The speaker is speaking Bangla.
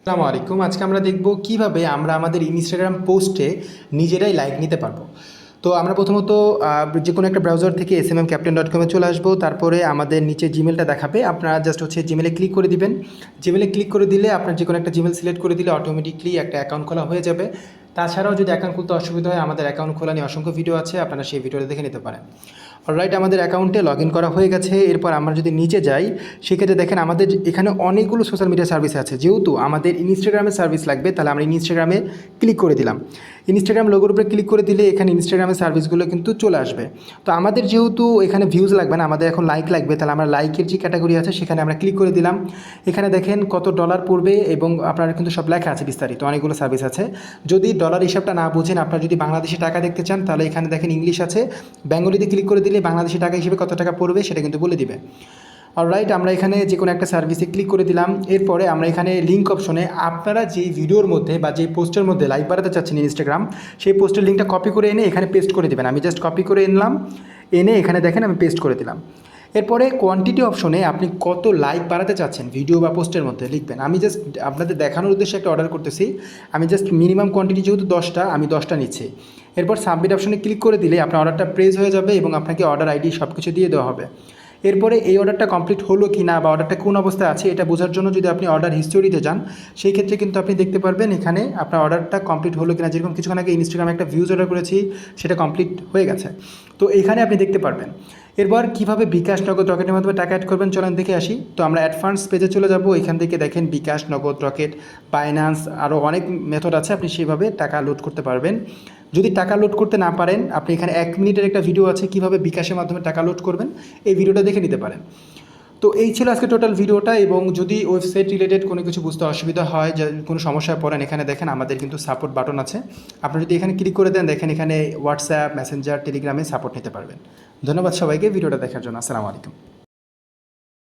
আসসালামু আলাইকুম। আজকে আমরা দেখব কিভাবে আমরা আমাদের ইনস্টাগ্রাম পোস্টে নিজেরাই লাইক নিতে পারবো। তো আমরা প্রথমত যে কোনো একটা ব্রাউজার থেকে smmcaptain.com চলে আসবো। তারপরে আমাদের নিচে জিমেলটা দেখাবে, আপনারা জাস্ট জিমেলে ক্লিক করে দিবেন। জিমেলে ক্লিক করে দিলে আপনার যে কোনো একটা জিমেল সিলেক্ট করে দিলে অটোমেটিকলি একটা অ্যাকাউন্ট খোলা হয়ে যাবে। তাছাড়াও যদি অ্যাকাউন্ট খুলতে অসুবিধা হয়, আমাদের অ্যাকাউন্ট খোলা নিয়ে অসংখ্য ভিডিও আছে, আপনারা সেই ভিডিওটা দেখে নিতে পারেন। অলরাইট, আমাদের অ্যাকাউন্টে লগ ইন করা হয়ে গেছে। এরপর আমরা যদি নিচে যাই, সেক্ষেত্রে দেখেন আমাদের এখানে অনেকগুলো সোশ্যাল মিডিয়া সার্ভিস আছে। যেহেতু আমাদের ইনস্টাগ্রামের সার্ভিস লাগবে, তাহলে আমরা ইনস্টাগ্রামে ক্লিক করে দিলাম। ইনস্টাগ্রাম লোগোর উপরে ক্লিক করে দিলে এখানে ইনস্টাগ্রামের সার্ভিসগুলো কিন্তু চলে আসবে। তো আমাদের যেহেতু এখানে ভিউজ লাগবে না, আমাদের এখন লাইক লাগবে, তাহলে আমরা লাইকের যে ক্যাটাগরি আছে সেখানে আমরা ক্লিক করে দিলাম। এখানে দেখেন কত ডলার পড়বে এবং আপনারা কিন্তু সব লেখা আছে বিস্তারিত, অনেকগুলো সার্ভিস আছে। যদি ডলার হিসাবটা না বুঝেন, আপনারা যদি বাংলাদেশি টাকা দেখতে চান, তাহলে এখানে দেখেন ইংলিশ আছে, বেঙ্গলিতে ক্লিক করে দিলে বাংলাদেশি টাকা হিসেবে কত টাকা পড়বে সেটা কিন্তু বলে দিবে। অলরাইট, আমরা এখানে যে কোনো একটা সার্ভিসে ক্লিক করে দিলাম। এরপরে আমরা এখানে লিঙ্ক অপশনে আপনারা যেই ভিডিওর মধ্যে বা যেই পোস্টের মধ্যে লাইক বাড়াতে চাচ্ছেন ইনস্টাগ্রাম, সেই পোস্টের লিঙ্কটা কপি করে এনে এখানে পেস্ট করে দেবেন। আমি জাস্ট কপি করে এনলাম, এনে এখানে দেখেন আমি পেস্ট করে দিলাম। এরপরে কোয়ান্টিটি অপশনে আপনি কত লাইক বাড়াতে চাচ্ছেন ভিডিও বা পোস্টের মধ্যে লিখবেন। আমি জাস্ট আপনাদের দেখানোর উদ্দেশ্যে একটা অর্ডার করতেছি। আমি জাস্ট মিনিমাম কোয়ান্টিটি যেহেতু 10টা, আমি 10টা নিচ্ছি। এরপর সাবমিট অপশনে ক্লিক করে দিলে আপনার অর্ডারটা প্রেস হয়ে যাবে এবং আপনাকে অর্ডার আইডি সব কিছু দিয়ে দেওয়া হবে। এরপরে এই অর্ডারটা কমপ্লিট হলো কি না বা অর্ডারটা কোন অবস্থায় আছে এটা বোঝার জন্য যদি আপনি অর্ডার হিস্টোরিতে যান, সেই ক্ষেত্রে কিন্তু আপনি দেখতে পারবেন এখানে আপনার অর্ডারটা কমপ্লিট হলো কিনা। যেরকম কিছুক্ষণ আগে ইনস্টাগ্রামে একটা ভিউজ অর্ডার করেছি, সেটা কমপ্লিট হয়ে গেছে। তো এখানে আপনি দেখতে পারবেন। এরপর কীভাবে বিকাশ, নগদ, রকেটের মাধ্যমে টাকা অ্যাড করবেন চলেন দেখে আসি। তো আমরা অ্যাডভান্স পেজে চলে যাব। এখান থেকে দেখেন বিকাশ, নগদ, রকেট, বাইন্যান্স, আরও অনেক মেথড আছে, আপনি সেইভাবে টাকা লোড করতে পারবেন। যদি টাকা লোড করতে না পারেন, আপনি এখানে 1 মিনিটের একটা ভিডিও আছে কীভাবে বিকাশের মাধ্যমে টাকা লোড করবেন, এই ভিডিওটা দেখে নিতে পারেন। তো এই ছিল আজকে টোটাল ভিডিওটা। এবং যদি ওয়েবসাইট রিলেটেড কোনো কিছু বুঝতে অসুবিধা হয়, যে কোনো সমস্যায় পড়েন, এখানে দেখেন আমাদের কিন্তু সাপোর্ট বাটন আছে। আপনি যদি এখানে ক্লিক করে দেন, দেখেন এখানে হোয়াটসঅ্যাপ, মেসেঞ্জার, টেলিগ্রামে সাপোর্ট নিতে পারবেন। ধন্যবাদ সবাইকে ভিডিওটা দেখার জন্য। আসসালামু আলাইকুম।